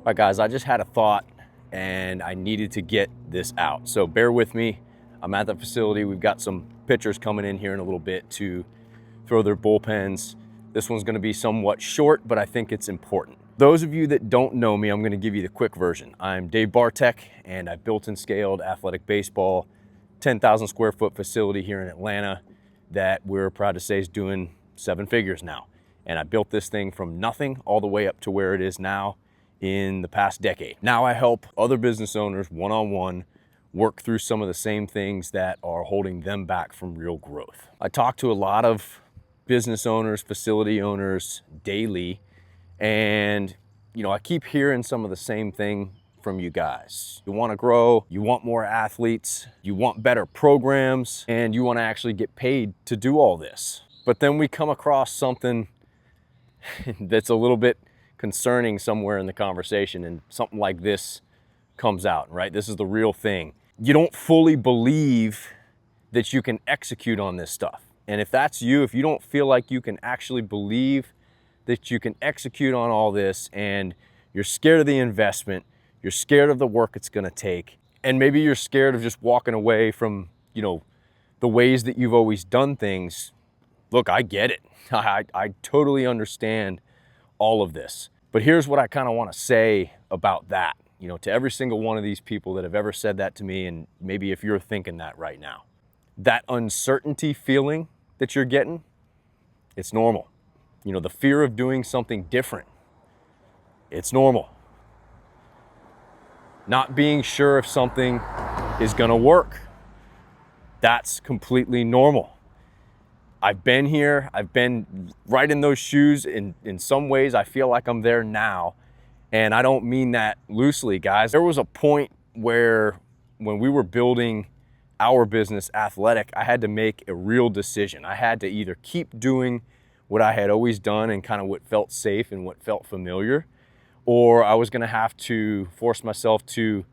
All right, guys, I just had a thought and I needed to get this out. So bear with me. I'm at the facility. We've got some pitchers coming in here in a little bit to throw their bullpens. This one's gonna be somewhat short, but I think it's important. Those of you that don't know me, I'm gonna give you the quick version. I'm Dave Bartek, and I built and scaled Athletic Baseball, 10,000 square foot facility here in Atlanta that we're proud to say is doing 7 figures now. And I built this thing from nothing all the way up to where it is now in the past decade. Now I help other business owners one-on-one work through some of the same things that are holding them back from real growth. I talk to a lot of business owners, facility owners daily, and I keep hearing some of the same thing from you guys. You want to grow, you want more athletes, you want better programs, and you want to actually get paid to do all this. But then we come across something that's a little bit concerning somewhere in the conversation, and something like this comes out, right? This is the real thing. You don't fully believe that you can execute on this stuff. And if that's you, if you don't feel like you can actually believe that you can execute on all this, and you're scared of the investment, you're scared of the work it's gonna take, and maybe you're scared of just walking away from, the ways that you've always done things, look, I get it. I totally understand all of this. But here's what I kind of want to say about that, to every single one of these people that have ever said that to me, and maybe if you're thinking that right now. That uncertainty feeling that you're getting, it's normal. The fear of doing something different, it's normal. Not being sure if something is gonna work, that's completely normal. I've been here, I've been right in those shoes. In some ways, I feel like I'm there now. And I don't mean that loosely, guys. There was a point where when we were building our business, Athletic, I had to make a real decision. I had to either keep doing what I had always done and kind of what felt safe and what felt familiar, or I was gonna have to force myself to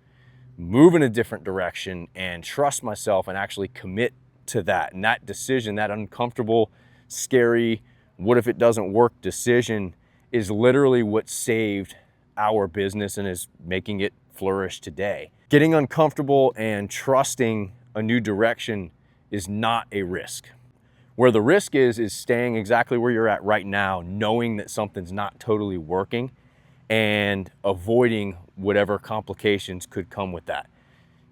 move in a different direction and trust myself and actually commit to that. And that decision, that uncomfortable, scary, what if it doesn't work decision, is literally what saved our business and is making it flourish today. Getting uncomfortable and trusting a new direction is not a risk. Where the risk is staying exactly where you're at right now, knowing that something's not totally working and avoiding whatever complications could come with that.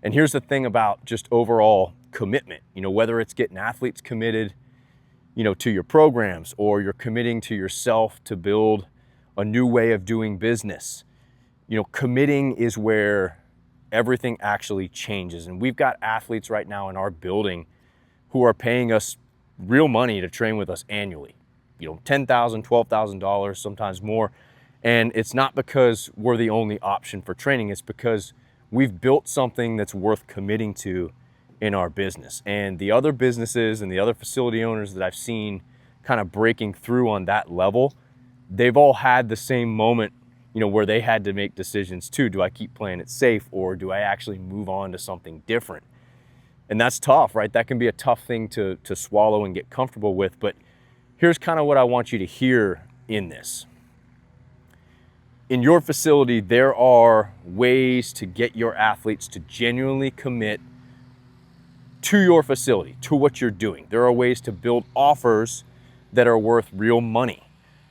And here's the thing about just overall commitment, whether it's getting athletes committed, to your programs, or you're committing to yourself to build a new way of doing business. Committing is where everything actually changes. And we've got athletes right now in our building who are paying us real money to train with us annually, $10,000, $12,000, sometimes more. And it's not because we're the only option for training, it's because we've built something that's worth committing to in our business. And the other businesses and the other facility owners that I've seen kind of breaking through on that level, they've all had the same moment, where they had to make decisions too. Do I keep playing it safe, or do I actually move on to something different? And that's tough, right? That can be a tough thing to swallow and get comfortable with. But here's kind of what I want you to hear in this. In your facility, there are ways to get your athletes to genuinely commit to your facility, to what you're doing. There are ways to build offers that are worth real money.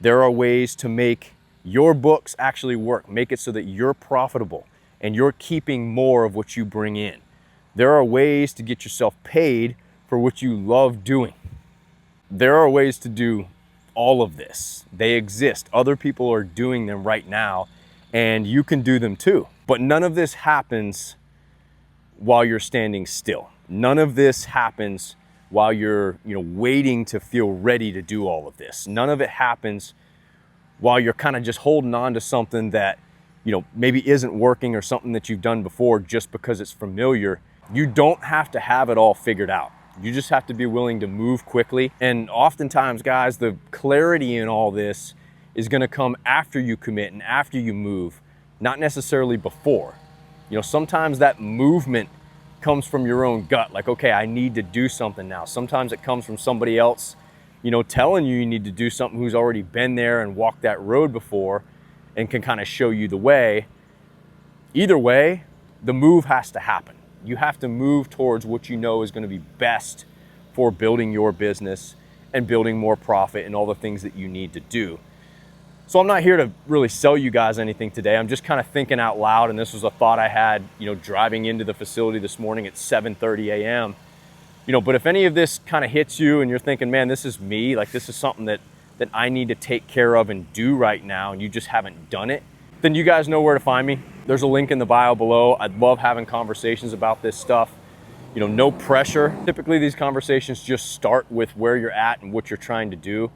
There are ways to make your books actually work, make it so that you're profitable and you're keeping more of what you bring in. There are ways to get yourself paid for what you love doing. There are ways to do all of this. They exist. Other people are doing them right now, and you can do them too. But none of this happens while you're standing still. None of this happens while you're, waiting to feel ready to do all of this. None of it happens while you're kind of just holding on to something that, maybe isn't working, or something that you've done before just because it's familiar. You don't have to have it all figured out. You just have to be willing to move quickly. And oftentimes, guys, the clarity in all this is gonna come after you commit and after you move, not necessarily before. Sometimes that movement comes from your own gut, like, okay, I need to do something now. Sometimes it comes from somebody else, telling you need to do something, who's already been there and walked that road before and can kind of show you the way. Either way, the move has to happen. You have to move towards what you know is going to be best for building your business and building more profit and all the things that you need to do. So I'm not here to really sell you guys anything today. I'm just kind of thinking out loud, and this was a thought I had, driving into the facility this morning at 7:30 a.m. But if any of this kind of hits you and you're thinking, man, this is me, like this is something that I need to take care of and do right now, and you just haven't done it, then you guys know where to find me. There's a link in the bio below. I'd love having conversations about this stuff. No pressure. Typically these conversations just start with where you're at and what you're trying to do,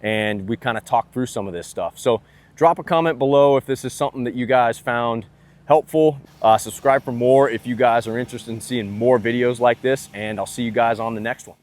and we kind of talk through some of this stuff. So drop a comment below if this is something that you guys found helpful. Subscribe for more if you guys are interested in seeing more videos like this, and I'll see you guys on the next one.